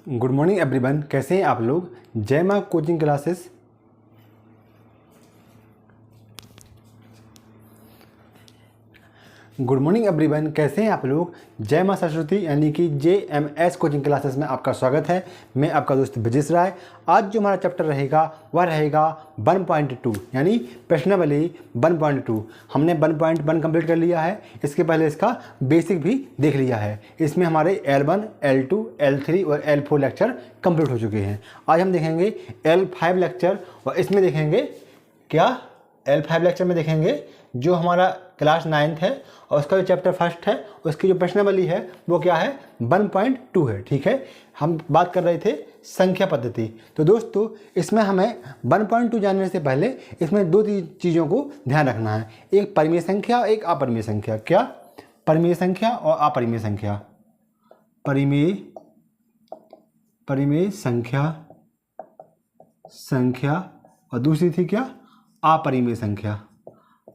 Good morning everyone, कैसे हैं आप लोग। जय माँ coaching classes. Good morning everyone, कैसे हैं आप लोग। जय माँ सरस्वती यानी कि JMS कोचिंग क्लासेस में आपका स्वागत है। मैं आपका दोस्त ब्रजेश राय। आज जो हमारा चैप्टर रहेगा वह रहेगा 1.2 यानी प्रश्नावली 1.2। हमने 1.1 कंप्लीट कर लिया है, इसके पहले इसका बेसिक भी देख लिया है। इसमें हमारे L1, L2, L3 और L4 लेक्चर कंप्लीट हो चुके हैं। आज हम देखेंगे L5 लेक्चर और इसमें देखेंगे क्या, L5 लेक्चर में देखेंगे जो हमारा क्लास 9th है और उसका जो चैप्टर फर्स्ट है उसकी जो प्रश्नावली है वो क्या है 1.2 है। ठीक है, हम बात कर रहे थे संख्या पद्धति। तो दोस्तों इसमें हमें 1.2 जानने से पहले इसमें दो चीज़ों को ध्यान रखना है, एक परिमेय संख्या और एक अपरिमेय संख्या। क्या, परिमेय संख्या और अपरिमेय संख्या। परिमेय संख्या और दूसरी थी क्या, अपरिमेय संख्या।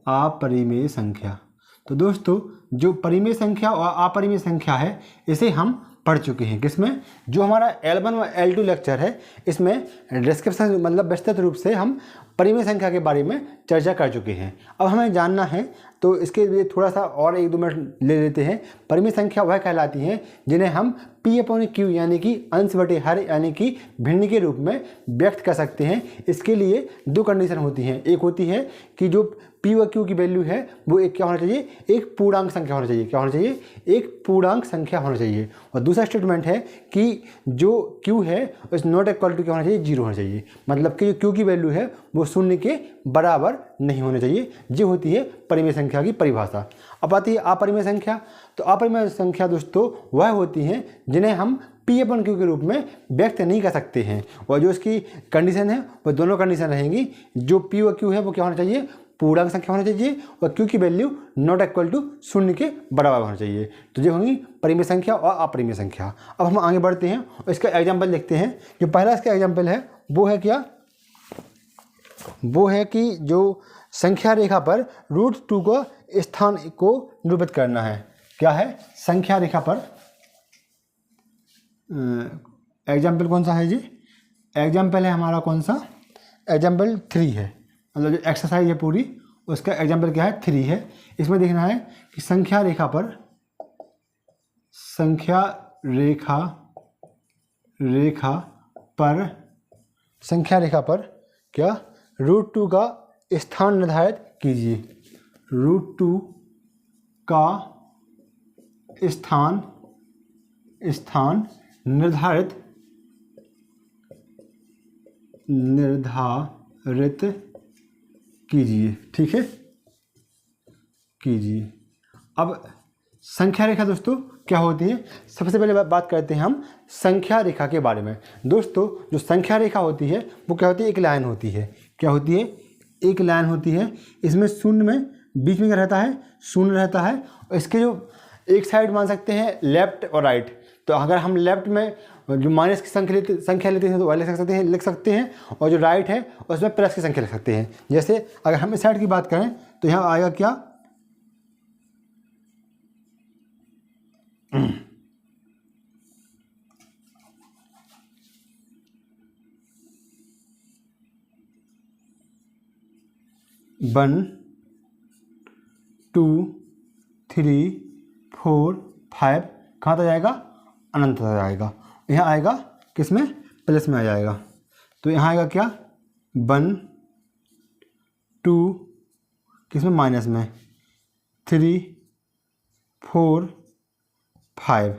अपरिमेय संख्या। तो दोस्तों जो परिमेय संख्या और अपरिमेय संख्या है इसे हम पढ़ चुके हैं। किसमें, जो हमारा L1 और L2 लेक्चर है इसमें डिस्क्रिप्शन मतलब विस्तृत रूप से हम परिमेय संख्या के बारे में चर्चा कर चुके हैं। अब हमें जानना है तो इसके लिए थोड़ा सा और 1-2 मिनट ले लेते हैं। परिमेय संख्या वह कहलाती हैं जिन्हें हम P/Q यानी कि अंश बटे हर यानी कि भिन्न के रूप में व्यक्त कर सकते हैं। इसके लिए दो कंडीशन होती हैं। एक होती है कि जो P व Q की वैल्यू है वो एक क्या होना चाहिए, एक पूर्णांक संख्या होना चाहिए। क्या होना चाहिए, एक पूर्णांक संख्या होना चाहिए। और दूसरा स्टेटमेंट है कि जो Q है इस नॉट इक्वल टू क्या होना चाहिए, 0 होना चाहिए। मतलब कि जो Q की वैल्यू है वो 0 के बराबर नहीं होना चाहिए। ये होती है परिमेय संख्या की परिभाषा। अब आती है अपरिमेय संख्या। तो अपरिमेय संख्या दोस्तों वह होती हैं जिन्हें हम P/Q के रूप में व्यक्त नहीं कर सकते हैं। और जो इसकी कंडीशन है वो दोनों कंडीशन रहेंगी। जो P व Q है वो क्या होना चाहिए, पूर्णांक संख्या होना चाहिए और Q की वैल्यू नॉट इक्वल टू 0 के बराबर होना चाहिए। तो ये होंगी परिमेय संख्या और अपरिमेय संख्या। अब हम आगे बढ़ते हैं और इसका एग्जाम्पल देखते हैं। जो पहला इसका एग्जाम्पल है वो है क्या, वो है कि जो संख्या रेखा पर √2 का स्थान को निरूपित करना है। क्या है, संख्या रेखा पर एग्जाम्पल कौन सा है जी, एग्जाम्पल है हमारा कौन सा, एग्जाम्पल 3 है। मतलब जो एक्सरसाइज है पूरी उसका एग्जाम्पल क्या है, 3 है। इसमें देखना है कि संख्या रेखा पर क्या √2 का स्थान निर्धारित कीजिए। √2 का स्थान निर्धारित कीजिए। ठीक है, कीजिए। अब संख्या रेखा दोस्तों क्या होती है, सबसे पहले बात करते हैं हम संख्या रेखा के बारे में। दोस्तों जो संख्या रेखा होती है वो क्या होती है, एक लाइन होती है। क्या होती है, एक लाइन होती है। इसमें शून्य में बीच में क्या रहता है, शून्य रहता है। और इसके जो एक साइड मान सकते हैं लेफ्ट और राइट। तो अगर हम लेफ्ट में जो माइनस की संख्या लेते हैं तो वह लिख सकते हैं और जो राइट है उसमें प्लस की संख्या लिख सकते हैं। जैसे अगर हम इस साइड की बात करें तो यहाँ आएगा क्या, वन 2 3 4 5 कहाँ तक जाएगा, अनंत तक जाएगा। यहाँ आएगा किसमें, प्लस में आ जाएगा। तो यहाँ आएगा क्या 1 2 किसमें, माइनस में, 3 4 5।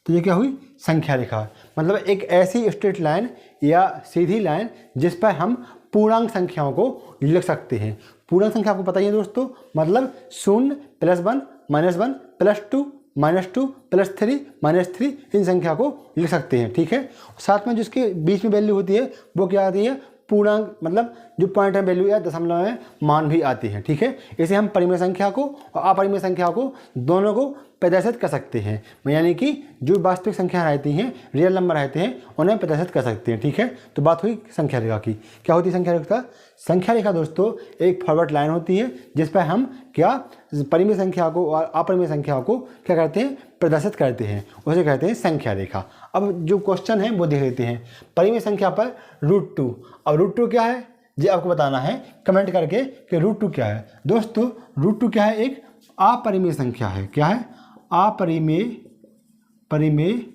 तो ये क्या हुई, संख्या रेखा। मतलब एक ऐसी स्ट्रेट लाइन या सीधी लाइन जिस पर हम पूर्णांक संख्याओं को लिख सकते हैं। पूर्णांक संख्या आपको पता ही है दोस्तों, मतलब 0 +1 -1 +2 -2 +3 -3 इन संख्या को लिख सकते हैं। ठीक है, साथ में जिसके बीच में वैल्यू होती है वो क्या आती है, पूर्णांक मतलब जो पॉइंट है वैल्यू या दशमलव में मान भी आती है। ठीक है, इसे हम परिमेय संख्या को और अपरिमेय संख्या को दोनों को प्रदर्शित कर सकते हैं। यानी कि जो वास्तविक संख्या रहती हैं, रियल नंबर रहते हैं, उन्हें प्रदर्शित कर सकते हैं। ठीक है, तो बात हुई संख्या रेखा की। क्या होती है संख्या रेखा, संख्या रेखा दोस्तों एक फॉरवर्ड लाइन होती है जिस पर हम क्या परिमेय संख्या को और अपरिमेय संख्या को क्या करते हैं, प्रदर्शित करते हैं, उसे कहते हैं संख्या रेखा। अब जो क्वेश्चन है वो देख लेते हैं। परिमेय संख्या पर √2, अब √2 क्या है जी आपको बताना है कमेंट करके कि √2 क्या है। दोस्तों √2 क्या है, एक अपरिमेय संख्या है। क्या है, परिमेय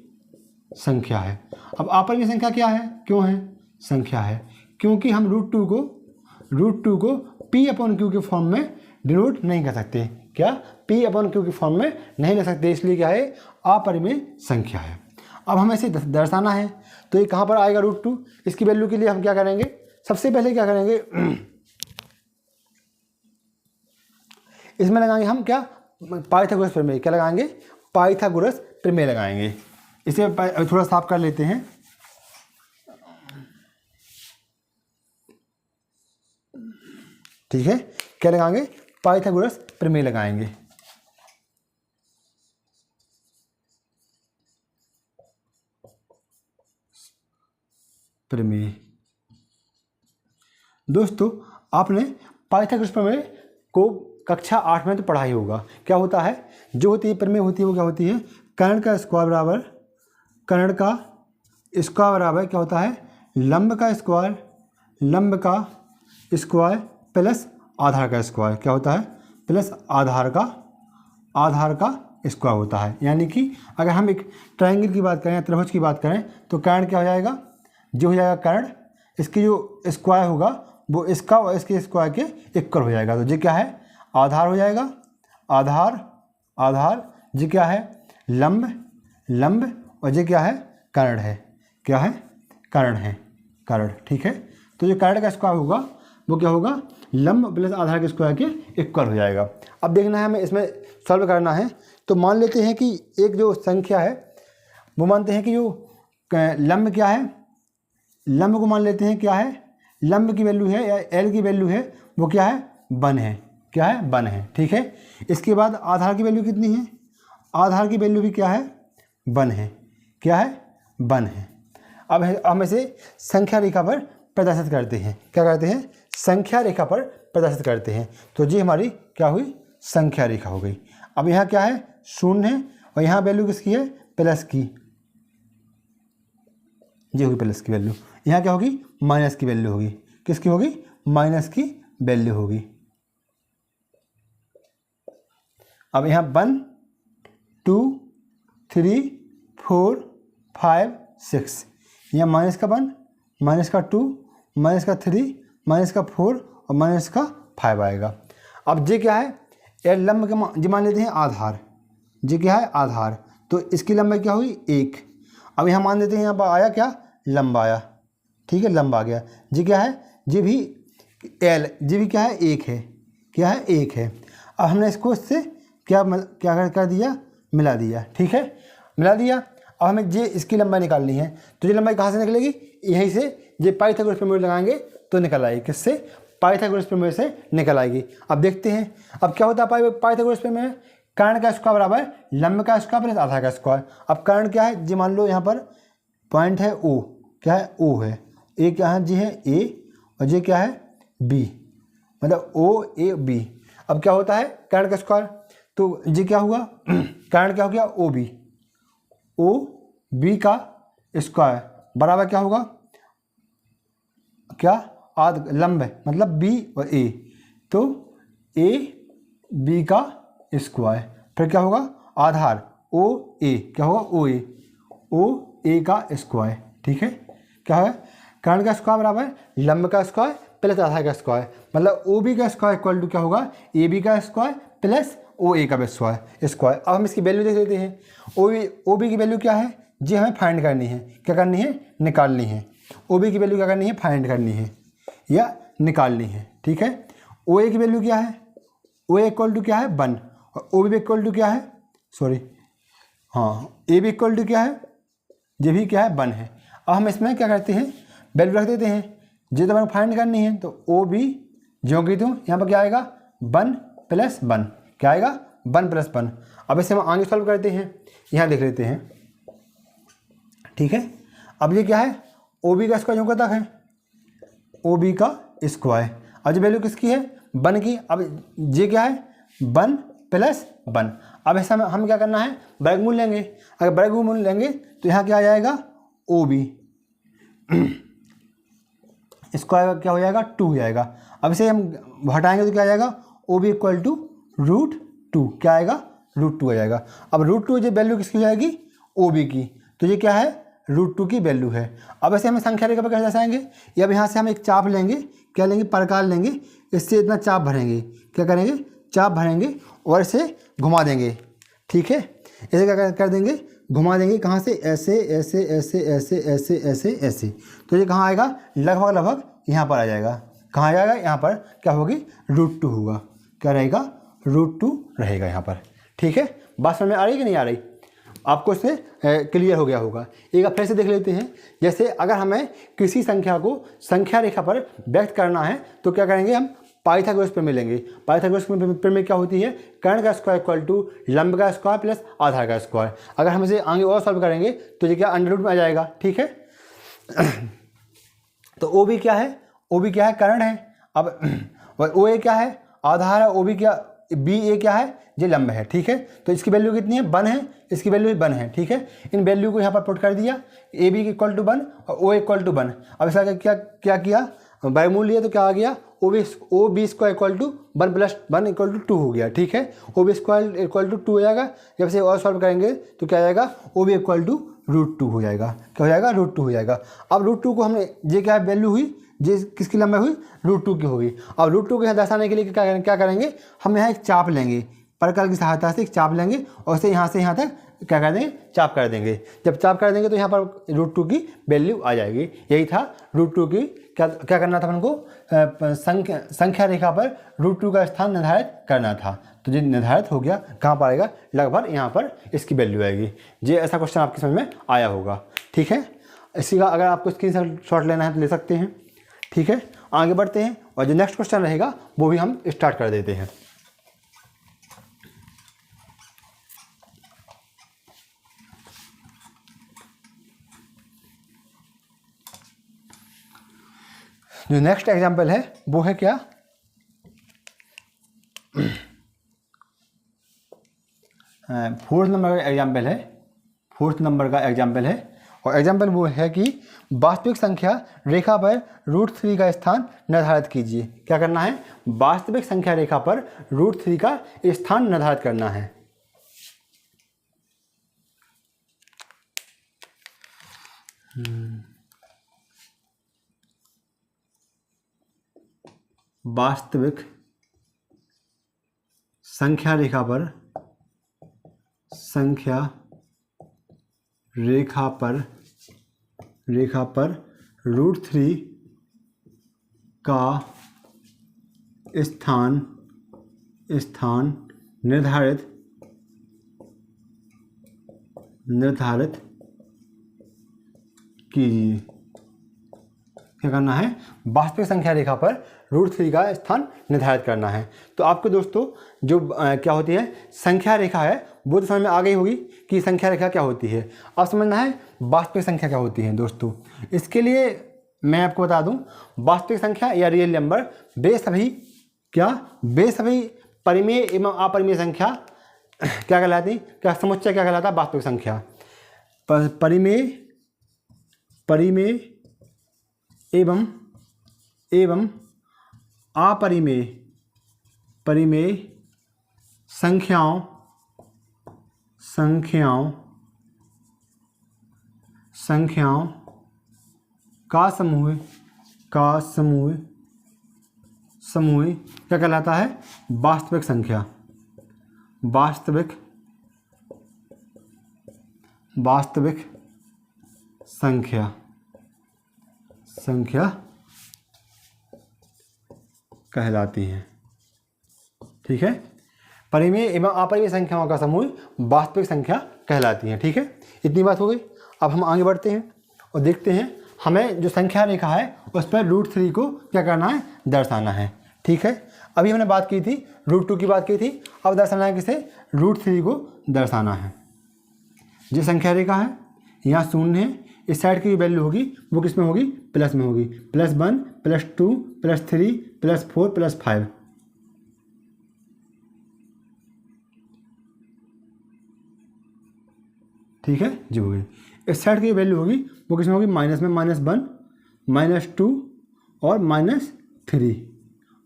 संख्या है। अब अपरिमेय संख्या क्या है, क्यों है, संख्या है, क्योंकि हम √2 को P/Q के फॉर्म में डिनोट नहीं कर सकते। क्या, P/Q के फॉर्म में नहीं ले सकते, इसलिए क्या है, अपरिमेय संख्या है। अब हमें इसे दर्शाना है तो ये कहाँ पर आएगा √2। इसकी वैल्यू के लिए हम क्या करेंगे, सबसे पहले क्या करेंगे, इसमें लगाएंगे हम क्या, पाइथागोरस प्रमेय। क्या लगाएंगे, पाइथागोरस प्रमेय लगाएंगे। इसे थोड़ा साफ कर लेते हैं। ठीक है, क्या लगाएंगे, पाइथागोरस प्रमेय लगाएंगे। प्रमेय दोस्तों आपने पाइथागोरस प्रमेय को कक्षा 8 में तो पढ़ा ही होगा। क्या होता है, जो होती है प्रमेय होती है वो क्या होती है, कर्ण का स्क्वायर बराबर क्या होता है, लंब का स्क्वायर प्लस आधार का स्क्वायर। क्या होता है, प्लस आधार का स्क्वायर होता है। यानी कि अगर हम एक ट्रायंगल की बात करें या त्रिभुज की बात करें तो कर्ण क्या हो जाएगा, जो हो जाएगा कर्ण, इसकी जो स्क्वायर होगा वो इसका और इसके स्क्वायर के इक्वल हो जाएगा। तो ये क्या है, आधार हो जाएगा, आधार ये क्या है, लंब और ये क्या है, कर्ण है। क्या है, कर्ण है, कर्ण। ठीक है, तो जो कर्ण का स्क्वायर होगा वो क्या होगा, लंब प्लस आधार के स्क्वायर के इक्वल हो जाएगा। अब देखना है हमें इसमें सॉल्व करना है। तो मान लेते हैं कि एक जो संख्या है वो मानते हैं कि जो लंब क्या है, लंब को मान लेते हैं क्या है, लंब की वैल्यू है या एल की वैल्यू है वो क्या है, 1 है। क्या है, 1 है। ठीक है, इसके बाद आधार की वैल्यू कितनी है, आधार की वैल्यू भी क्या है, 1 है। क्या है, 1 है। अब हम इसे संख्या रेखा पर प्रदर्शित करते हैं। क्या करते हैं, संख्या रेखा पर प्रदर्शित करते हैं। तो जी हमारी क्या हुई, संख्या रेखा हो गई। अब यहाँ क्या है, 0 है और यहाँ वैल्यू किसकी है, प्लस की, ये होगी प्लस की वैल्यू। यहाँ क्या होगी, माइनस की वैल्यू होगी। किसकी होगी, माइनस की वैल्यू होगी। अब यहाँ 1 2 3 4 5 6, यहाँ माइनस का 1, माइनस का 2, माइनस का 3, माइनस का 4 और माइनस का 5 आएगा। अब ये क्या है, ये लंब के जी मान लेते हैं आधार, ये क्या है, आधार। तो इसकी लंबाई क्या हुई, 1। अब यहाँ मान लेते हैं यहाँ पर आया क्या, लंब आया। ठीक है, लंब आ गया। जी क्या है, जी भी एल, जी भी क्या है, 1 है। क्या है, 1 है। अब हमने इसको इससे क्या कर दिया, मिला दिया। ठीक है, मिला दिया। अब हमें ये इसकी लंबाई निकालनी है। तो ये लंबाई कहाँ से निकलेगी, यहीं से ये पाइथागोरस प्रमेय लगाएंगे तो निकल आएगी। किससे, पाइथागोरस प्रमेय से निकल आएगी। अब देखते हैं अब क्या होता है पाइथागोरस प्रमेय, कर्ण का स्क्वायर बराबर लंब का स्क्वायर प्लस आधार का स्क्वायर। अब कर्ण क्या है जी, मान लो यहाँ पर पॉइंट है ओ, क्या है, ओ है, ए क्या है जी है ए और ये क्या है, बी, मतलब ओ ए बी। अब क्या होता है कर्ण का स्क्वायर, तो ये क्या हुआ, कर्ण क्या हो गया, ओ बी का स्क्वायर बराबर क्या होगा, क्या, आध लंब है मतलब बी और ए, तो ए बी का स्क्वायर, फिर क्या होगा आधार ओ ए, क्या होगा ओ ए का स्क्वायर। ठीक है, क्या है, कर्ण का स्क्वायर बराबर लंब का स्क्वायर प्लस आधार का स्क्वायर, मतलब ओ बी का स्क्वायर इक्वल टू क्या होगा, ए बी का स्क्वायर प्लस ओ ए का स्क्वायर। अब हम इसकी वैल्यू देख लेते हैं। ओ बी की वैल्यू क्या है जी, हमें फाइंड करनी है। क्या करनी है, निकालनी है। ओ बी की वैल्यू क्या करनी है, फाइंड करनी है या निकालनी है। ठीक है, ओ ए की वैल्यू क्या है, ओ ए इक्वल टू क्या है 1 और ओ बी इक्वल टू क्या है, सॉरी हाँ, ए बी इक्वल टू क्या है, ये भी क्या है 1 है। अब हम इसमें क्या करते हैं, वैल्यू रख देते हैं। जो तो हमें फाइंड करनी है, तो ओ बी जो कि तुम यहाँ पर क्या आएगा 1 + 1, क्या आएगा 1 + 1। अब इसे हम आगे सॉल्व करते हैं, यहाँ देख लेते हैं। ठीक है, अब ये क्या है, ओ बी का स्क्वायर जो तक है, ओ बी का स्क्वायर। अब जो वैल्यू किसकी है 1 की। अब ये क्या है 1 प्लस 1। अब ऐसा हम क्या करना है, वर्गमूल लेंगे। अगर वर्गमूल लेंगे तो यहाँ क्या आ जाएगा, OB स्क्वायर क्या हो जाएगा, 2 हो जाएगा। अब इसे हम हटाएंगे तो क्या आ जाएगा, OB इक्वल टू √2, क्या आएगा, √2 आ जाएगा। अब √2 जो वैल्यू किसकी हो जाएगी, OB की, तो ये क्या है, √2 की वैल्यू है। अब ऐसे हम संख्या रेखा पर कैसे दर्शाएंगे, या अब यहाँ से हम एक चाप लेंगे, क्या लेंगे, प्रकार लेंगे, इससे इतना चाप भरेंगे, क्या करेंगे, चाप भरेंगे और इसे घुमा देंगे। ठीक है, इसे क्या कर देंगे, घुमा देंगे, कहाँ से, ऐसे ऐसे ऐसे ऐसे ऐसे ऐसे ऐसे, तो ये कहाँ आएगा, लगभग लगभग यहाँ पर आ जाएगा। कहाँ आ जाएगा, यहाँ पर क्या होगी, √2 होगा, क्या रहेगा, √2 रहेगा यहाँ पर। ठीक है, बात समझ में आ रही कि नहीं आ रही, आपको इससे क्लियर हो गया होगा। एक बार फिर से देख लेते हैं। जैसे अगर हमें किसी संख्या को संख्या रेखा पर व्यक्त करना है तो क्या करेंगे, हम पाइथागोरस प्रमेय लेंगे। पाइथागोरस प्रमेय क्या होती है, कर्ण का स्क्वायर इक्वल टू लंब का स्क्वायर प्लस आधार का स्क्वायर। अगर हम इसे आगे और सॉल्व करेंगे तो ये क्या अंडर रूट में आ जाएगा। ठीक है, तो OB क्या है, OB क्या है, कर्ण है। अब OA क्या है, आधार है। OB क्या, BA क्या है, ये लंब है। ठीक है, तो इसकी वैल्यू कितनी है, 1 है, इसकी वैल्यू 1 है। ठीक है, इन वैल्यू को यहाँ पर पुट कर दिया, AB इक्वल टू 1 और OA इक्वल टू 1। अब इसका क्या किया, वर्गमूल लिया तो क्या आ गया, OB square equal to 1 plus 1 equal to 2 हो गया। ठीक है, OB स्क्वायर इक्वल टू 2 हो जाएगा। जब से और सॉल्व करेंगे तो क्या आएगा, OB इक्वल टू √2 हो जाएगा। क्या हो जाएगा, √2 हो जाएगा। अब √2 को हमने, ये क्या वैल्यू हुई, ये किसकी लंबाई हुई, √2 की होगी। अब √2 को यहाँ दर्शाने के लिए क्या करेंगे, हम यहाँ एक चाप लेंगे, प्रकार की सहायता से एक चाप लेंगे और उसे यहाँ से यहाँ तक क्या कर देंगे, चाप कर देंगे। जब चाप कर देंगे तो यहाँ पर √2 की वैल्यू आ जाएगी। यही था √2 की, क्या करना था हमको, संख्या रेखा पर √2 का स्थान निर्धारित करना था। तो ये निर्धारित हो गया, कहाँ पर आएगा, लगभग यहाँ पर इसकी वैल्यू आएगी। ये ऐसा क्वेश्चन आपके समझ में आया होगा। ठीक है, इसी का अगर आपको स्क्रीनशॉट लेना है तो ले सकते हैं। ठीक है, आगे बढ़ते हैं और जो नेक्स्ट क्वेश्चन रहेगा वो भी हम स्टार्ट कर देते हैं। जो नेक्स्ट एग्जाम्पल है वो है क्या, फोर्थ नंबर का एग्जाम्पल है। फोर्थ नंबर का एग्जाम्पल है और एग्जाम्पल वो है कि वास्तविक संख्या रेखा पर √3 का स्थान निर्धारित कीजिए। क्या करना है, वास्तविक संख्या रेखा पर √3 का स्थान निर्धारित करना है। वास्तविक संख्या रेखा पर √3 का स्थान निर्धारित कीजिए। क्या करना है, वास्तविक संख्या रेखा पर √3 का स्थान निर्धारित करना है। तो आपको दोस्तों जो क्या होती है संख्या रेखा है वो तो समझ में आ गई होगी कि संख्या रेखा क्या होती है। अब समझना है वास्तविक संख्या क्या होती है। दोस्तों इसके लिए मैं आपको बता दूं, वास्तविक संख्या या रियल नंबर वे सभी परिमेय एवं अपरिमेय संख्या क्या कहलाती, क्या समुच्चय क्या कहलाता, वास्तविक संख्या। परिमेय एवं अपरिमेय संख्याओं का समूह क्या कहलाता है, वास्तविक संख्या। वास्तविक संख्या कहलाती हैं। ठीक है, परिमेय एवं अपरिमेय संख्याओं का समूह वास्तविक संख्या कहलाती हैं। ठीक है, इतनी बात हो गई। अब हम आगे बढ़ते हैं और देखते हैं हमें जो संख्या रेखा है उस पर √3 को क्या करना है, दर्शाना है। ठीक है, अभी हमने बात की थी √2 की बात की थी, अब दर्शाना है किसे, √3 को दर्शाना है। जो संख्या रेखा है यहाँ 0 है, इस साइड की वैल्यू होगी वो किस में होगी, प्लस में होगी, +1 +2 +3 +4 +5। ठीक है, जी हो गई। इस साइड की वैल्यू होगी वो किसमें होगी, माइनस में, -1 -2 और -3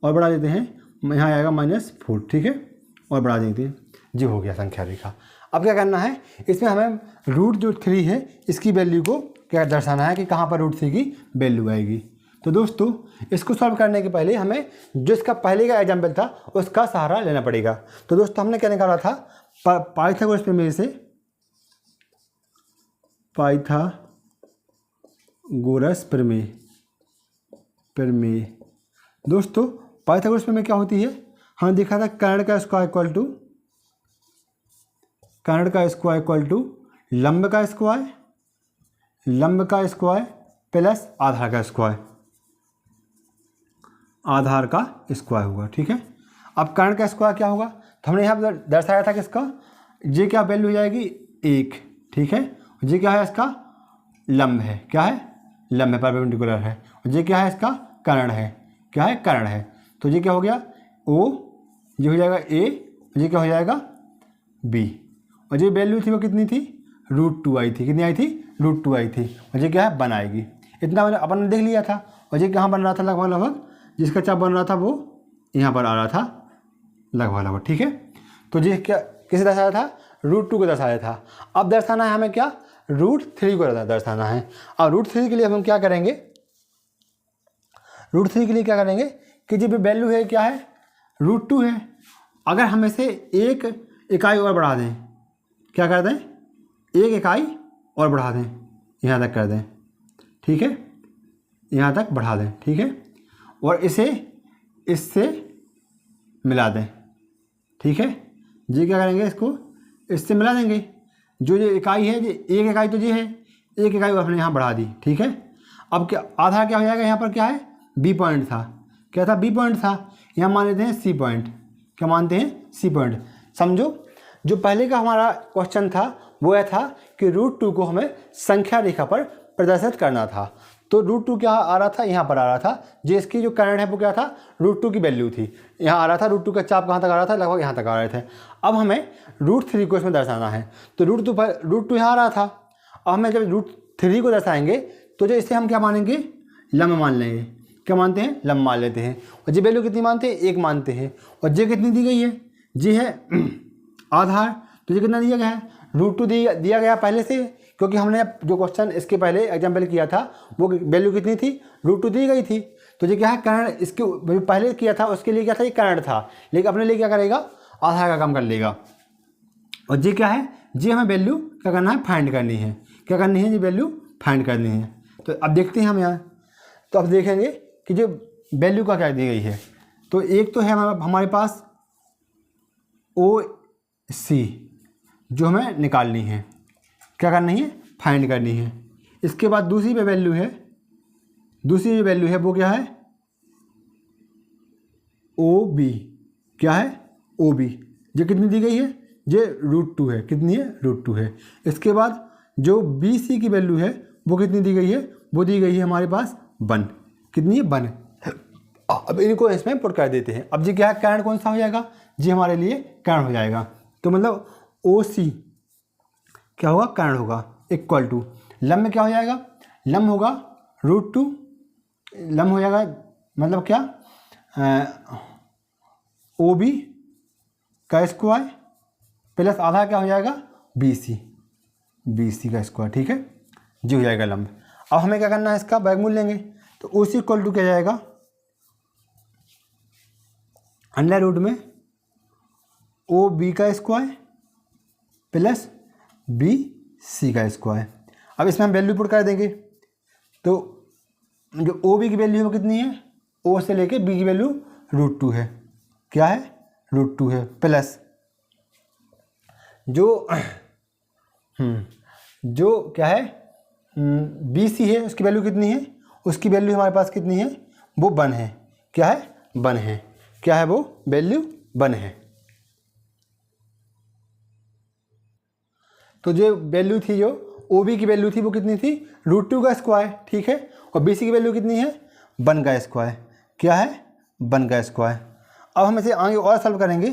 और बढ़ा देते हैं, यहाँ आएगा -4, ठीक है, और बढ़ा देते हैं, जी हो गया संख्या रेखा। अब क्या करना है, इसमें हमें रूट जो 3 है इसकी वैल्यू को क्या दर्शाना है कि कहाँ पर रूट 3 की वैल्यू आएगी। तो दोस्तों इसको सॉल्व करने के पहले हमें जो इसका पहले का एग्जाम्पल था उसका सहारा लेना पड़ेगा। तो दोस्तों हमने क्या निकाला था, पाइथागोरस प्रमेय से, पाइथागोरस प्रमेय। दोस्तों पाइथागोरस प्रमेय क्या होती है, हमने देखा था कर्ण का स्क्वायर इक्वल टू लंब का स्क्वायर प्लस आधार का स्क्वायर होगा, ठीक है। अब कर्ण का स्क्वायर क्या होगा, तो हमने यहाँ पर दर्शाया था कि इसका ये क्या वैल्यू हो जाएगी 1, ठीक है। ये क्या है, इसका लंब है, क्या है, लंब है, परपेंडिकुलर है। और ये क्या है, इसका कर्ण है, क्या है, कर्ण है। तो ये क्या हो गया O, ये हो जाएगा A, ये क्या हो जाएगा B। और ये वैल्यू थी वो कितनी थी, √2 आई थी, कितनी आई थी, √2 आई थी। और ये क्या है, बनाएगी। इतना अपन ने देख लिया था। और ये कहाँ बन रहा था, लगभग जिसका चाप बन रहा था वो यहाँ पर आ रहा था लगभग, ठीक है। तो ये क्या किसे दर्शाया था, √2 को दर्शाया था। अब दर्शाना है हमें क्या, √3 को दर्शाना है। और √3 के लिए हम क्या करेंगे, √3 के लिए क्या करेंगे कि जो वैल्यू है क्या है, √2 है। अगर हम इसे 1 इकाई और बढ़ा दें, क्या कर दें, 1 इकाई और बढ़ा दें, यहाँ तक कर दें, ठीक है, यहाँ तक बढ़ा दें, ठीक है, और इसे इससे मिला दें, ठीक है। जी क्या करेंगे, इसको इससे मिला देंगे। जो इकाई है, ये 1 इकाई तो ये है, 1 इकाई आपने यहाँ बढ़ा दी, ठीक है। अब क्या आधार क्या हो जाएगा, यहाँ पर क्या है, बी पॉइंट था, क्या था, बी पॉइंट था। यहाँ मान लेते हैं सी पॉइंट, क्या मानते हैं, सी पॉइंट। समझो जो पहले का हमारा क्वेश्चन था वो यह था कि √2 को हमें संख्या रेखा पर प्रदर्शित करना था। तो √2 क्या आ रहा था, यहाँ पर आ रहा था। जो इसकी जो कर्ण है वो क्या था, √2 की वैल्यू थी, यहाँ आ रहा था। √2 का चाप कहाँ तक आ रहा था, लगभग यहाँ तक आ रहे थे। अब हमें √3 को इसमें दर्शाना है। तो √2 यहाँ आ रहा था। अब हमें जब √3 को दर्शाएंगे तो जो इसे हम क्या मानेंगे, लंब मान लेंगे। क्या मानते हैं, लंब मान लेते हैं। और ये वैल्यू कितनी मानते हैं, 1 मानते हैं। और ये कितनी दी गई है, ये है आधार। तो ये कितना दिया गया है, √2 दिया गया पहले से, क्योंकि हमने जो क्वेश्चन इसके पहले एग्जाम्पल किया था वो वैल्यू कितनी थी, √2 दी गई थी। तो ये क्या है, कर्ण, इसके पहले किया था उसके लिए क्या था, ये कर्ण था। लेकिन अपने लिए क्या करेगा, आधार का काम कर लेगा। और ये क्या है, ये हमें वैल्यू क्या करना है, फाइंड करनी है। क्या करनी है, ये वैल्यू फाइंड करनी है। तो अब देखते हैं हम यहाँ, तो अब देखेंगे कि जो वैल्यू का क्या दी गई है। तो एक तो है हमारे पास OC जो हमें निकालनी है, क्या करनी है, फाइंड करनी है। इसके बाद दूसरी जो वैल्यू है वो क्या है, OB, क्या है, OB। ये कितनी दी गई है, ये √2 है, कितनी है, √2 है। इसके बाद जो BC की वैल्यू है वो कितनी दी गई है, वो दी गई है हमारे पास 1, कितनी है, 1। अब इनको इसमें पुट कर देते हैं। अब जी क्या है, कर्ण कौन सा हो जाएगा, जी हमारे लिए कर्ण हो जाएगा। तो मतलब OC क्या होगा, कर्ण होगा, इक्वल टू लंब क्या हो जाएगा, लंब होगा √2, लंब हो जाएगा मतलब क्या, OB का स्क्वायर प्लस आधा क्या हो जाएगा, BC का स्क्वायर, ठीक है, जी हो जाएगा लंब। अब हमें क्या करना है, इसका वर्गमूल लेंगे। तो OC इक्वल टू क्या जाएगा, अंडर रूट में OB का स्क्वायर प्लस BC का स्क्वायर। अब इसमें हम वैल्यू पुट कर देंगे। तो जो OB की वैल्यू है वो कितनी है, O से लेके B की वैल्यू √2 है, क्या है, √2 है, प्लस जो क्या है BC है उसकी वैल्यू कितनी है, उसकी वैल्यू हमारे पास कितनी है, वो 1 है, क्या है, 1 है, क्या है, वो वैल्यू 1 है। तो जो वैल्यू थी, जो OB की वैल्यू थी वो कितनी थी, √2 का स्क्वायर, ठीक है, और BC की वैल्यू कितनी है, 1 का स्क्वायर, क्या है, 1 का स्क्वायर। अब हम इसे आगे और सॉल्व करेंगे,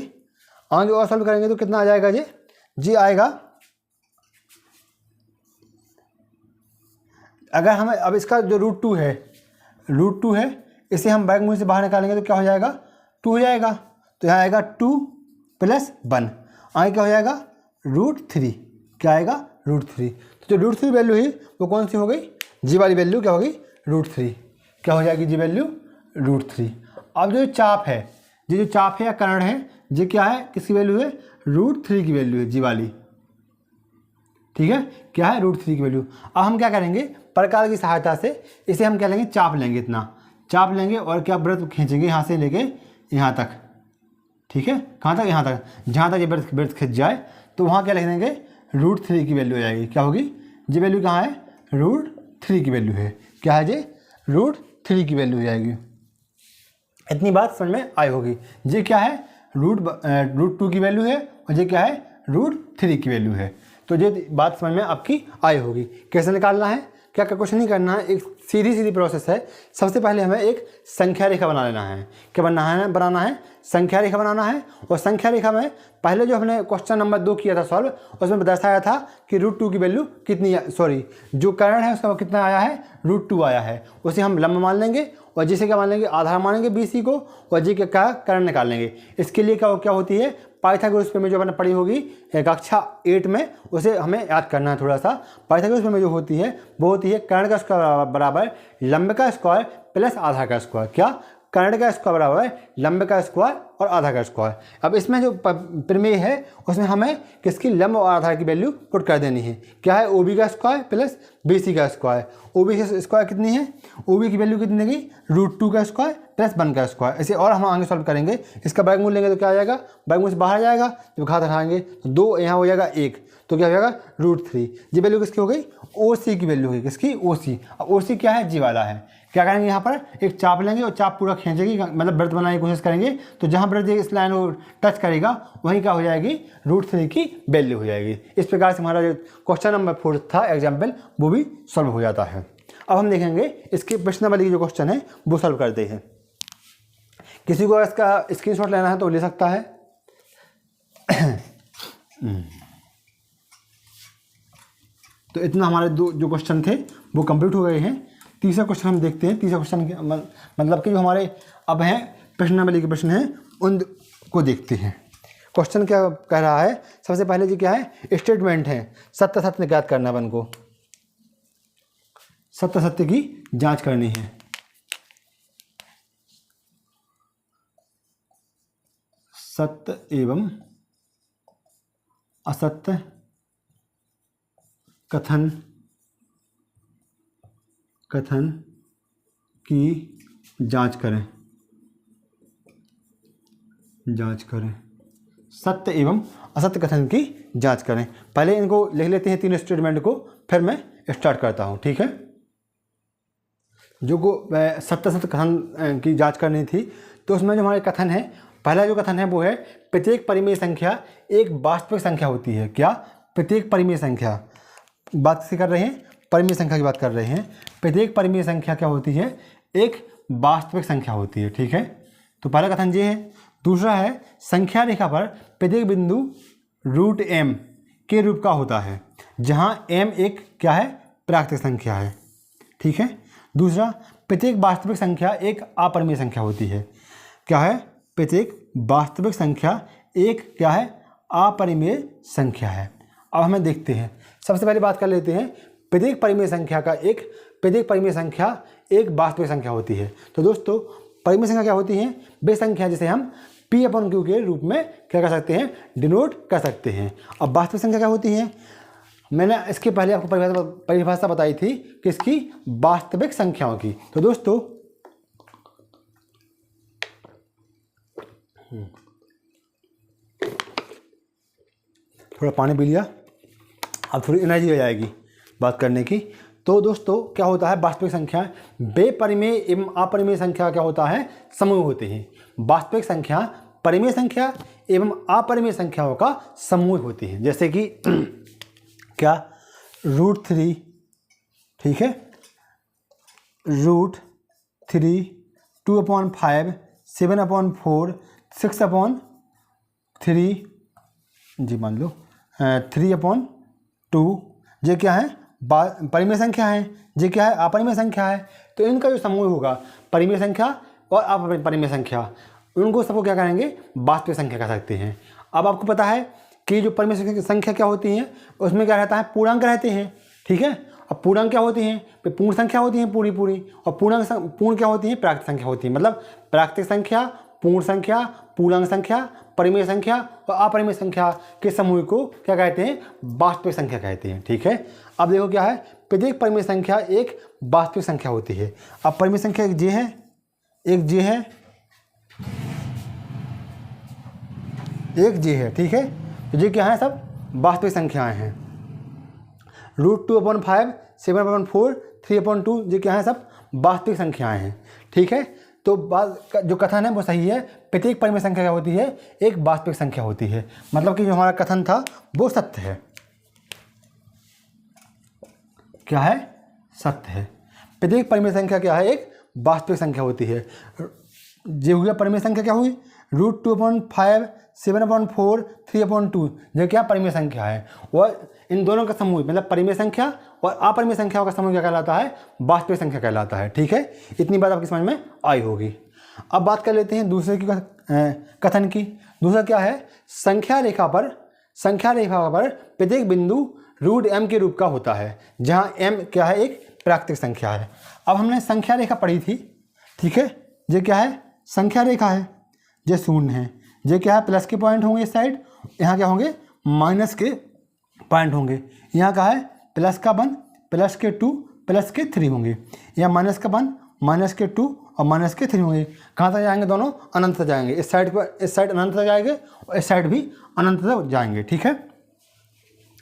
तो कितना आ जाएगा, जी आएगा अगर हम अब इसका जो √2 है इसे हम वर्गमूल से बाहर निकालेंगे तो क्या हो जाएगा, 2 हो जाएगा। तो यहाँ आएगा 2 + 1, आगे क्या हो जाएगा √3, क्या आएगा √3। तो जो √3 वैल्यू है वो कौन सी हो गई, जी वाली वैल्यू क्या होगी √3, क्या हो जाएगी जी वैल्यू √3। अब जो चाप है, ये जो चाप है या कर्ण है, ये क्या है, किसकी वैल्यू है, √3 की वैल्यू है जी वाली, ठीक है, क्या है √3 की वैल्यू। अब हम क्या करेंगे, प्रकार की सहायता से इसे हम क्या लेंगे, चाप लेंगे, इतना चाप लेंगे और क्या वृत्त खींचेंगे यहाँ से लेके यहाँ तक, ठीक है, कहाँ तक, यहाँ तक, जहाँ तक ये वृत्त खिंच जाए तो वहाँ क्या लिख देंगे √3 की वैल्यू आ जाएगी, क्या होगी, ये वैल्यू कहाँ है, √3 की वैल्यू है, क्या है ये √3 की वैल्यू हो जाएगी। इतनी बात समझ में आई होगी। ये क्या है, √2 की वैल्यू है और ये क्या है, √3 की वैल्यू है। तो ये बात समझ में आपकी आई होगी। कैसे निकालना है, क्या कुछ नहीं करना है, एक सीधी प्रोसेस है। सबसे पहले हमें एक संख्या रेखा बना लेना है। क्या बनाना है संख्या रेखा बनाना है। और संख्या रेखा में पहले जो हमने क्वेश्चन नंबर 2 किया था सॉल्व, उसमें दर्शाया था कि √2 की वैल्यू कितनी, सॉरी जो कर्ण है उसका कितना आया है, √2 आया है। उसे हम लंब मान लेंगे और जिसे क्या मान लेंगे, आधार मानेंगे BC को, और जी क्या कर्ण निकाल लेंगे। इसके लिए क्या होती है, पाइथागोरस प्रमेय जो अपने पढ़ी होगी कक्षा 8 में, उसे हमें याद करना है थोड़ा सा। पाइथागोरस प्रमेय जो होती है वो होती है कर्ण का स्क्वायर बराबर लंब का स्क्वायर प्लस आधार का स्क्वायर। क्या, कर्ण का स्क्वायर बराबर लंब का स्क्वायर और आधार का स्क्वायर। अब इसमें जो प्रमेय है उसमें हमें किसकी, लंब और आधार की वैल्यू पुट कर देनी है। क्या है, OB का स्क्वायर प्लस BC का स्क्वायर। OB का स्क्वायर कितनी है, OB की वैल्यू कितनी देगी, √2 का स्क्वायर प्लस 1 का स्क्वायर। ऐसे और हम आगे सॉल्व करेंगे। इसका वर्गमूल लेंगे तो क्या आ जाएगा, वर्गमूल से बाहर जाएगा, जब घात हटाएंगे तो 2 यहाँ हो जाएगा 1, तो क्या हो जाएगा √3। ये वैल्यू किसकी हो गई, OC की वैल्यू होगी, किसकी, OC। अब OC क्या है, जी वाला है। क्या करेंगे, यहाँ पर एक चाप लेंगे और चाप पूरा खींचेगी, मतलब वृत्त बनाने की कोशिश करेंगे, तो जहाँ वृत्त इस लाइन को टच करेगा वहीं क्या हो जाएगी, √3 की वैल्यू हो जाएगी। इस प्रकार से हमारा जो क्वेश्चन नंबर 4 था एग्जाम्पल, वो भी सॉल्व हो जाता है। अब हम देखेंगे इसके प्रश्नावली जो क्वेश्चन है वो सॉल्व करते हैं। किसी को इसका स्क्रीनशॉट लेना है तो ले सकता है। तो इतना हमारे जो क्वेश्चन थे वो कंप्लीट हो गए हैं। तीसरा क्वेश्चन हम देखते हैं। तीसरा क्वेश्चन के मतलब कि जो हमारे अब हैं प्रश्नावली के प्रश्न हैं उन को देखते हैं। क्वेश्चन क्या कह रहा है, सबसे पहले जी क्या है, स्टेटमेंट है, सत्य सत्य ज्ञात करना है, अपन को सत्य सत्य की जांच करनी है। सत्य एवं असत्य कथन की जांच करें। सत्य एवं असत्य कथन की जांच करें। पहले इनको लिख लेते हैं तीनों स्टेटमेंट को, फिर मैं स्टार्ट करता हूं, ठीक है। जो को सत्य सत्य कथन की जांच करनी थी, तो उसमें जो हमारे कथन है, पहला जो कथन है वो है प्रत्येक परिमेय संख्या एक वास्तविक संख्या होती है। क्या, प्रत्येक परिमेय संख्या, बात से कर रहे हैं, परिमेय संख्या की बात कर रहे हैं। प्रत्येक परिमेय संख्या क्या होती है, एक वास्तविक संख्या होती है, ठीक है। तो पहला कथन ये है। दूसरा है संख्या रेखा पर प्रत्येक बिंदु √m के रूप का होता है, जहां m एक क्या है, प्राकृतिक संख्या है, ठीक है। दूसरा, प्रत्येक वास्तविक संख्या एक अपरिमेय संख्या होती है। क्या है, प्रत्येक वास्तविक संख्या एक क्या है, अपरिमेय संख्या है। अब हमें देखते हैं, सबसे पहले बात कर लेते हैं प्रत्येक परिमेय संख्या एक वास्तविक संख्या होती है। तो दोस्तों परिमेय संख्या क्या होती है, वे संख्या जिसे हम P/Q के रूप में क्या कर सकते हैं, डिनोट कर सकते हैं। अब वास्तविक संख्या क्या होती है, मैंने इसके पहले आपको परिभाषा बताई थी किसकी, वास्तविक संख्याओं की। तो दोस्तों थोड़ा पानी पी लिया, अब थोड़ी एनर्जी हो जाएगी बात करने की। तो दोस्तों क्या होता है, वास्तविक संख्या बेपरिमेय एवं अपरिमेय संख्या क्या होता है, समूह होते हैं। वास्तविक संख्या परिमेय संख्या एवं अपरिमेय संख्याओं का समूह होती है। जैसे कि क्या, √3, ठीक है, √3, 2/5, 7/4, 6/3, जी मान लो 3/2, ये क्या है, परिमेय संख्या है, ये क्या है, अपरिमेय संख्या है। तो इनका जो समूह होगा परिमेय संख्या और अपरिमेय संख्या, उनको सबको क्या करेंगे, वास्तविक संख्या कह सकते हैं। अब आपको पता है कि जो परिमेय संख्या क्या होती है, उसमें क्या रहता है, पूर्णांक रहते हैं, ठीक है। अब पूर्णांक क्या होती हैं, पूर्ण संख्या होती हैं पूरी, और पूर्ण क्या होती हैं, प्राकृतिक संख्या होती है। मतलब प्राकृतिक संख्या, पूर्ण संख्या, पूर्णांक संख्या, परिमेय संख्या और अपरिमेय संख्या के समूह को क्या कहते हैं, वास्तविक संख्या कहते हैं, ठीक है। अब देखो क्या है, प्रत्येक परिमेय संख्या एक वास्तविक संख्या होती है। अब परिमेय संख्या एक जे है, एक जे है, एक जे है, ठीक है। तो ये क्या है, सब वास्तविक संख्याएं हैं। √2/5, 7/4, 3/2, ये क्या है, सब वास्तविक संख्याएं हैं, ठीक है। तो बात जो कथन है वो सही है, प्रत्येक परिमेय संख्या क्या होती है, एक वास्तविक संख्या होती है। मतलब कि जो हमारा कथन था वो सत्य है। क्या है, सत्य है। प्रत्येक परिमेय संख्या क्या है, एक वास्तविक संख्या होती है। जो हुआ परिमेय संख्या क्या हुई, √2/5, 7/4, 3/2, जो क्या परिमेय संख्या है। और इन दोनों का समूह मतलब परिमेय संख्या और अपरिमेय संख्याओं का समूह क्या कहलाता है, वास्तविक संख्या कहलाता है, ठीक है। इतनी बात आपकी समझ में आई होगी। अब बात कर लेते हैं दूसरे की कथन की। दूसरा क्या है, संख्या रेखा पर प्रत्येक बिंदु √m के रूप का होता है, जहाँ m क्या है, एक प्राकृतिक संख्या है। अब हमने संख्या रेखा पढ़ी थी, ठीक है। ये क्या है, संख्या रेखा है, ये 0 है, ये क्या है, प्लस के पॉइंट होंगे इस साइड, यहाँ क्या होंगे, माइनस के पॉइंट होंगे। यहाँ का है प्लस का 1, प्लस के 2, प्लस के 3 होंगे। यहाँ माइनस का 1, माइनस के 2 और माइनस के 3 होंगे। कहाँ तक जाएंगे, दोनों अनंत तक जाएंगे। इस साइड पर, इस साइड अनंत तक जाएंगे और इस साइड भी अनंत तक जाएंगे, ठीक है।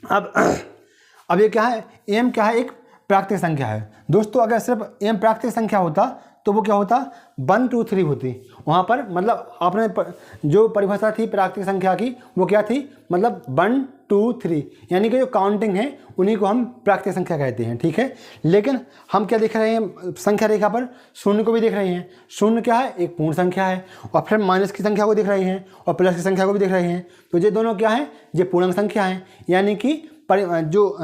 अब ये क्या है, m क्या है, एक प्राकृतिक संख्या है। दोस्तों अगर सिर्फ m प्राकृतिक संख्या होता तो वो क्या होता, 1, 2, 3 होती। वहाँ पर मतलब आपने जो परिभाषा थी प्राकृतिक संख्या की वो क्या थी, मतलब 1, 2, 3, यानी कि जो काउंटिंग है उन्हीं को हम प्राकृतिक संख्या कहते हैं, ठीक है। लेकिन हम क्या देख रहे हैं, संख्या रेखा पर शून्य को भी देख रहे हैं। शून्य क्या है, एक पूर्ण संख्या है। और फिर माइनस की संख्या को देख रहे हैं और प्लस की संख्या को भी देख रहे हैं। तो ये दोनों क्या है, ये पूर्णांक संख्या है। यानी कि जो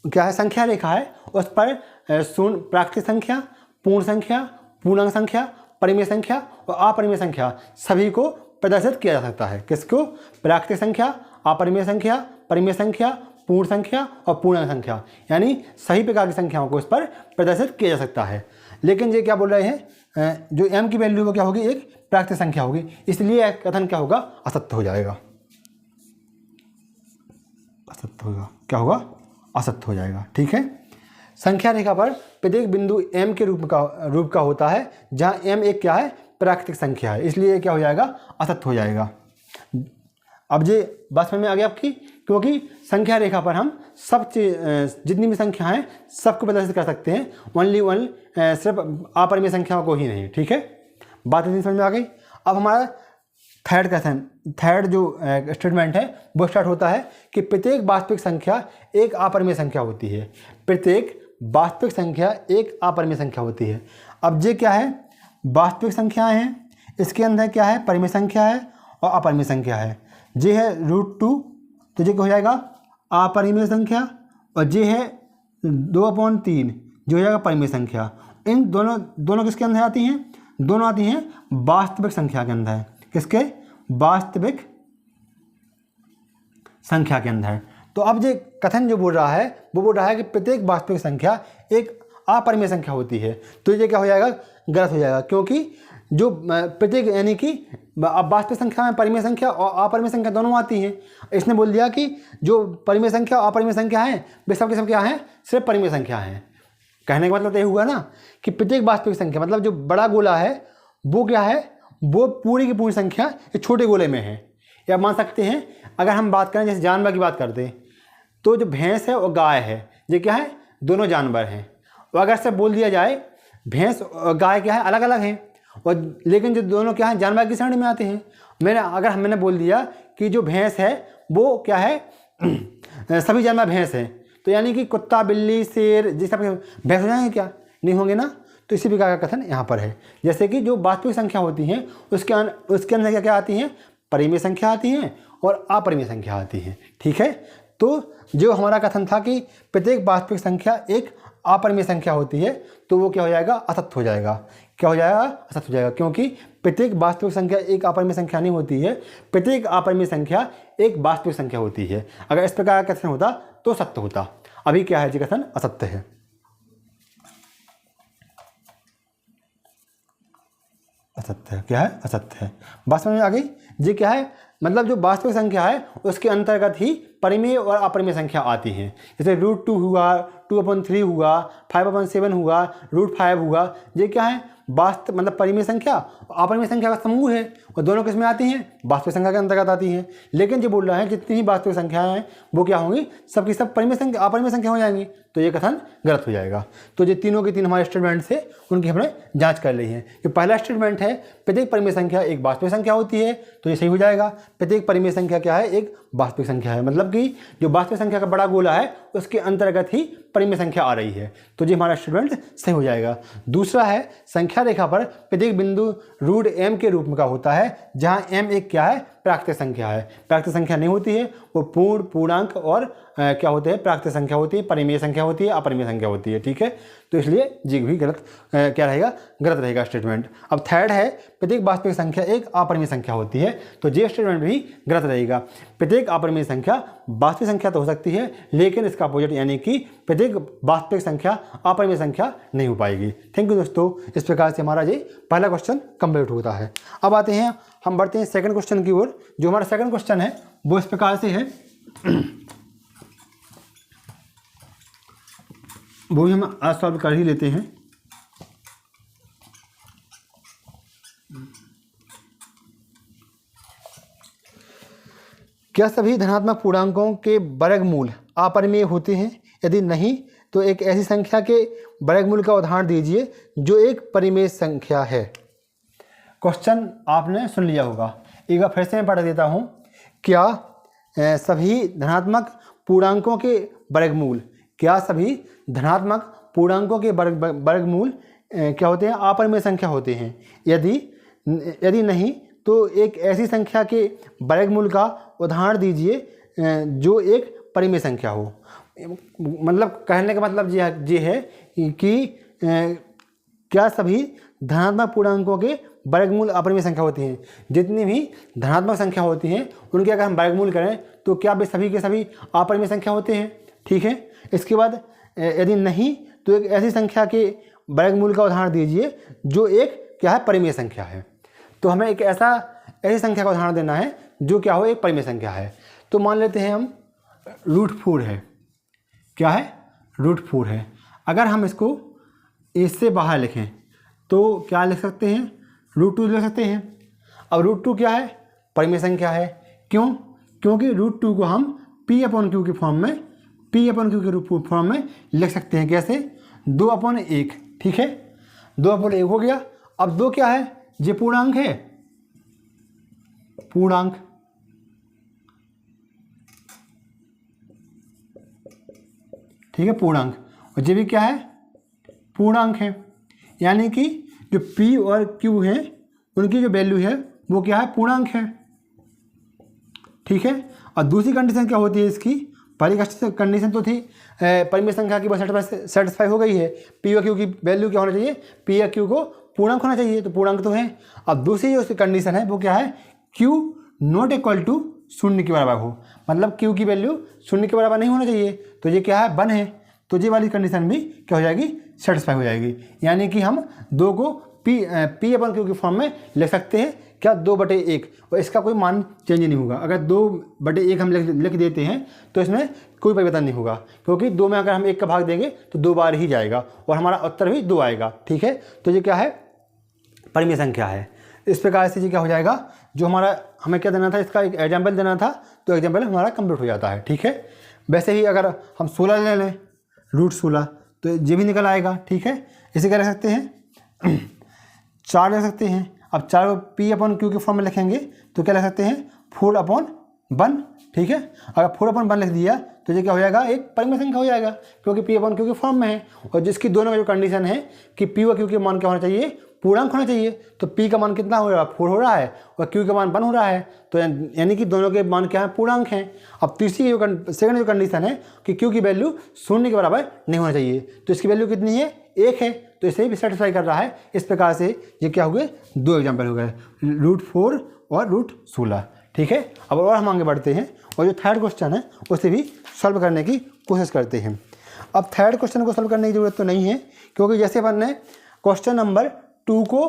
क्या है, संख्या रेखा है उस पर शून्य, प्राकृतिक संख्या, पूर्ण संख्या, पूर्णांक संख्या, परिमेय संख्या और अपरिमेय संख्या सभी को प्रदर्शित किया जा सकता है। किसको, प्राकृतिक संख्या, अपरिमेय संख्या, परिमेय संख्या, पूर्ण संख्या और पूर्णांक संख्या, यानी सही प्रकार की संख्याओं को इस पर प्रदर्शित किया जा सकता है। लेकिन ये क्या बोल रहे हैं, जो m की वैल्यू वो क्या होगी, एक प्राकृतिक संख्या होगी, इसलिए कथन क्या होगा, असत्य हो जाएगा। असत्य होगा, क्या होगा, असत्य हो जाएगा, ठीक है। संख्या रेखा पर प्रत्येक बिंदु m के रूप का होता है, जहाँ m एक क्या है, प्राकृतिक संख्या है, इसलिए क्या हो जाएगा, असत्य हो जाएगा। अब ये बात समझ में आ गई आपकी, क्योंकि संख्या रेखा पर हम सब जितनी भी संख्या हैं सबको प्रदर्शित कर सकते हैं, ओनली सिर्फ अपरिमेय संख्याओं को ही नहीं, ठीक है। बात इतनी समझ में आ गई। अब हमारा थर्ड जो स्टेटमेंट है वो स्टार्ट होता है कि प्रत्येक वास्तविक संख्या एक अपरिमेय संख्या होती है। प्रत्येक वास्तविक संख्या एक अपरिमेय संख्या होती है। अब ये क्या है, वास्तविक संख्याएं हैं, इसके अंदर क्या है, परिमेय संख्या है और अपरिमेय संख्या है। ये है √2, तो ये क्या हो जाएगा, अपरिमेय संख्या, और ये है 2/3 जो हो जाएगा परिमेय संख्या। इन दोनों किसके अंदर आती हैं, दोनों आती हैं वास्तविक संख्या के अंदर। किसके, वास्तविक संख्या के अंदर। तो अब ये कथन जो बोल रहा है वो बोल रहा है कि प्रत्येक वास्तविक संख्या एक अपरिमेय संख्या होती है। तो ये क्या हो जाएगा, गलत हो जाएगा, क्योंकि जो प्रत्येक यानी कि वास्तविक संख्या में परिमेय संख्या और अपरिमेय संख्या दोनों आती हैं। इसने बोल दिया कि जो परिमेय संख्या और अपरिमेय संख्या हैं वे सब के सब क्या हैं, सिर्फ परिमेय संख्या हैं। कहने का मतलब ये हुआ ना कि प्रत्येक वास्तविक संख्या मतलब जो बड़ा गोला है वो क्या है, वो पूरी की पूरी संख्या एक छोटे गोले में है। या मान सकते हैं अगर हम बात करें जैसे जानवर की बात करते हैं तो जो भैंस है और गाय है ये क्या है, दोनों जानवर हैं। और अगर से बोल दिया जाए भैंस और गाय क्या है, अलग अलग हैं, और लेकिन जो दोनों क्या है, जानवर की श्रेणी में आते हैं। अगर मैंने बोल दिया कि जो भैंस है वो क्या है सभी जानवर भैंस हैं, तो यानी कि कुत्ता, बिल्ली, शेर जिस सब भैंस हो जाएंगे क्या, नहीं होंगे ना। तो इसी प्रकार का कथन यहाँ पर है। जैसे कि जो वास्तविक संख्या होती हैं उसके अंदर क्या क्या आती हैं, परिमेय संख्या आती हैं और अपरिमेय संख्या आती हैं, ठीक है। तो जो हमारा कथन था कि प्रत्येक वास्तविक संख्या एक अपरिमेय संख्या होती है, तो वो क्या हो जाएगा, असत्य हो जाएगा। क्या हो जाएगा, असत्य हो जाएगा, क्योंकि प्रत्येक वास्तविक संख्या एक अपरिमेय संख्या नहीं होती है, प्रत्येक अपरिमेय संख्या एक वास्तविक संख्या होती है। अगर इस प्रकार का कथन होता तो सत्य होता। अभी क्या है जी, कथन असत्य है। असत्य है, क्या है, असत्य है। बात समझ में आ गई जी। क्या है, मतलब जो वास्तविक संख्या है उसके अंतर्गत ही परिमेय और अपरिमेय संख्या आती है। जैसे √2 हुआ, 2/3 हुआ, 5/7 हुआ, √5 हुआ, ये क्या है, वास्तव मतलब परिमेय संख्या और अपरिमेय संख्या का समूह है, और दोनों किसमें आती हैं, वास्तविक संख्या के अंतर्गत आती हैं। लेकिन जो बोल रहा है जितनी ही वास्तविक संख्याएं हैं वो क्या होंगी, सबकी सब परिमेय संख्या अपरिमेय संख्या हो जाएंगी, तो ये कथन गलत हो जाएगा। तो ये तीनों के तीन हमारे स्टेटमेंट से उनकी हमने जांच कर ली है। कि पहला स्टेटमेंट है प्रत्येक परिमेय संख्या एक वास्तविक संख्या होती है, तो ये सही हो जाएगा। प्रत्येक परिमेय संख्या क्या है, एक वास्तविक संख्या है, मतलब कि जो वास्तविक संख्या का बड़ा गोला है उसके अंतर्गत ही परिमेय संख्या आ रही है, तो ये हमारा स्टेटमेंट सही हो जाएगा। दूसरा है संख्या रेखा पर प्रत्येक बिंदु √m के रूप में का होता है, जहाँ m एक क्या है, प्राकृतिक संख्या है। प्राकृतिक संख्या नहीं होती है, वो पूर्ण, पूर्णांक और क्या होते हैं, प्राकृतिक संख्या होती है, परिमेय संख्या होती है, अपरिमेय संख्या होती है। ठीक है, तो इसलिए जी भी गलत क्या रहेगा, गलत रहेगा स्टेटमेंट। अब थर्ड है प्रत्येक वास्तविक संख्या एक अपरिमेय संख्या होती है, तो ये स्टेटमेंट भी गलत रहेगा। प्रत्येक अपरिमेय संख्या वास्तविक संख्या तो हो सकती है, लेकिन इसका अपोजिट यानी कि प्रत्येक वास्तविक संख्या अपरिमेय संख्या नहीं हो पाएगी। थैंक यू दोस्तों। इस प्रकार से हमारा ये पहला क्वेश्चन कंप्लीट होता है। अब आते हैं, हम बढ़ते हैं सेकंड क्वेश्चन की ओर। जो हमारा सेकंड क्वेश्चन है वो इस प्रकार से है, वो भी हम आज सॉल्व कर ही लेते हैं। क्या सभी धनात्मक पूर्णांकों के वर्गमूल अपरिमेय होते हैं? यदि नहीं तो एक ऐसी संख्या के वर्गमूल का उदाहरण दीजिए जो एक परिमेय संख्या है। क्वेश्चन आपने सुन लिया होगा, एक बार फिर से मैं पढ़ देता हूँ। क्या सभी धनात्मक पूर्णांकों के वर्गमूल, क्या सभी धनात्मक पूर्णांकों के वर्गमूल क्या होते हैं, अपरिमेय संख्या होते हैं? यदि नहीं तो एक ऐसी संख्या के वर्गमूल का उदाहरण दीजिए जो एक परिमेय संख्या हो। मतलब कहने का मतलब ये है कि क्या सभी धनात्मक पूर्णांकों के वर्गमूल अपरिमेय संख्या होती हैं। जितनी भी धनात्मक संख्या होती हैं उनके अगर हम वर्गमूल करें तो क्या वे सभी के सभी अपरिमेय संख्या होते हैं। ठीक है, इसके बाद यदि नहीं तो एक ऐसी संख्या के वर्गमूल का उदाहरण दीजिए जो एक क्या है, परिमेय संख्या है। तो हमें एक ऐसी संख्या का उदाहरण देना है जो क्या हो, एक परिमेय संख्या है। तो मान लेते हैं हम √4 है, क्या है, √4 है। अगर हम इसको इससे बाहर लिखें तो क्या लिख सकते हैं, √2 लिख सकते हैं। अब √2 क्या है, परिमेय संख्या है। क्यों? क्योंकि √2 को हम P/Q के फॉर्म में, P/Q के फॉर्म में लिख सकते हैं। कैसे, 2/1। ठीक है, 2/1 हो गया। अब 2 क्या है, ये पूर्णांक है, पूर्णांक। ठीक है, पूर्णांक, और ये भी क्या है, पूर्णांक है। यानी कि जो P और Q है उनकी जो वैल्यू है वो क्या है, पूर्णांक है। ठीक है, और दूसरी कंडीशन क्या होती है इसकी, पहली कंडीशन तो थी परिमेय संख्या की बस सेटिस्फाई हो गई है। P और Q की वैल्यू क्या होना चाहिए, P और Q को पूर्णांक होना चाहिए, तो पूर्णांक तो है। अब दूसरी जो कंडीशन है वो क्या है, Q ≠ 0 के बराबर हो, मतलब Q की वैल्यू 0 के बराबर नहीं होना चाहिए, तो ये क्या है, 1 है। तो ये वाली कंडीशन भी क्या हो जाएगी, सेटिस्फाई हो जाएगी। यानी कि हम 2 को P/Q के फॉर्म में लिख सकते हैं, क्या, 2/1, और इसका कोई मान चेंज नहीं होगा। अगर 2/1 हम लिख देते हैं तो इसमें कोई परिवर्तन नहीं होगा, क्योंकि 2 में अगर हम 1 का भाग देंगे तो 2 बार ही जाएगा और हमारा उत्तर भी 2 आएगा। ठीक है, तो ये क्या है, परिमेय संख्या है। इस प्रकार से ये क्या हो जाएगा, जो हमें क्या देना था, इसका एक एग्जाम्पल देना था, तो एग्जाम्पल हमारा कंप्लीट हो जाता है। ठीक है, वैसे ही अगर हम 16 ले लें, √16, तो ये भी निकल आएगा। ठीक है, इसे क्या रख सकते हैं, 4 ले सकते हैं। अब 4 को P/Q के फॉर्म में लिखेंगे तो क्या लिख सकते हैं, 4/1। ठीक है, अगर 4/1 लिख दिया तो ये क्या हो जाएगा, एक परिमेय संख्या हो जाएगा, क्योंकि P/Q के फॉर्म में है। और जिसकी दोनों में जो कंडीशन है कि P और Q के मान क्या होना चाहिए, पूर्णांक होना चाहिए। तो p का मान कितना हो रहा है, 4 हो रहा है, और q का मान 1 हो रहा है, तो यानी कि दोनों के मान क्या है, पूर्णांक हैं। अब तीसरी सेकंड जो कंडीशन है कि q की वैल्यू 0 के बराबर नहीं होना चाहिए, तो इसकी वैल्यू कितनी है, 1 है, तो इसे भी सेटिस्फाई कर रहा है। इस प्रकार से ये क्या हुए, 2 एग्जाम्पल हो गए, √4 और √16। ठीक है, अब और हम आगे बढ़ते हैं और जो थर्ड क्वेश्चन है उसे भी सॉल्व करने की कोशिश करते हैं। अब थर्ड क्वेश्चन को सॉल्व करने की ज़रूरत तो नहीं है, क्योंकि जैसे अपन ने क्वेश्चन नंबर 2 को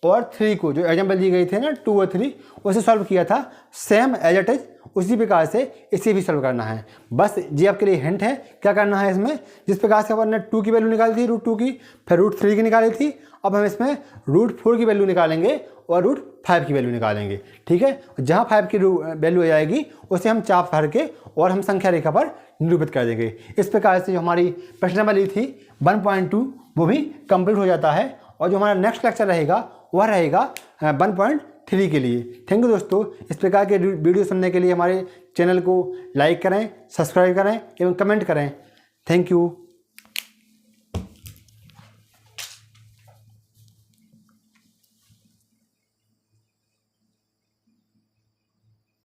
और 3 को जो एग्जाम्पल दी गई थे ना 2 और 3, उसे सॉल्व किया था सेम एज इट इज, उसी प्रकार से इसे भी सॉल्व करना है। बस ये आपके लिए हिंट है क्या करना है इसमें। जिस प्रकार से अपन ने 2 की वैल्यू निकाली थी √2 की, फिर √3 की निकाली थी, अब हम इसमें √4 की वैल्यू निकालेंगे और √5 की वैल्यू निकालेंगे। ठीक है, जहाँ 5 की वैल्यू आ जाएगी उसे हम चाप भर के और हम संख्या रेखा पर निरूपित कर देंगे। इस प्रकार से जो हमारी प्रश्नावली थी 1.2 वो भी कंप्लीट हो जाता है, और जो हमारा नेक्स्ट लेक्चर रहेगा वह रहेगा 1.3 के लिए। थैंक यू दोस्तों, इस प्रकार के वीडियो सुनने के लिए हमारे चैनल को लाइक करें, सब्सक्राइब करें एवं कमेंट करें। Thank you.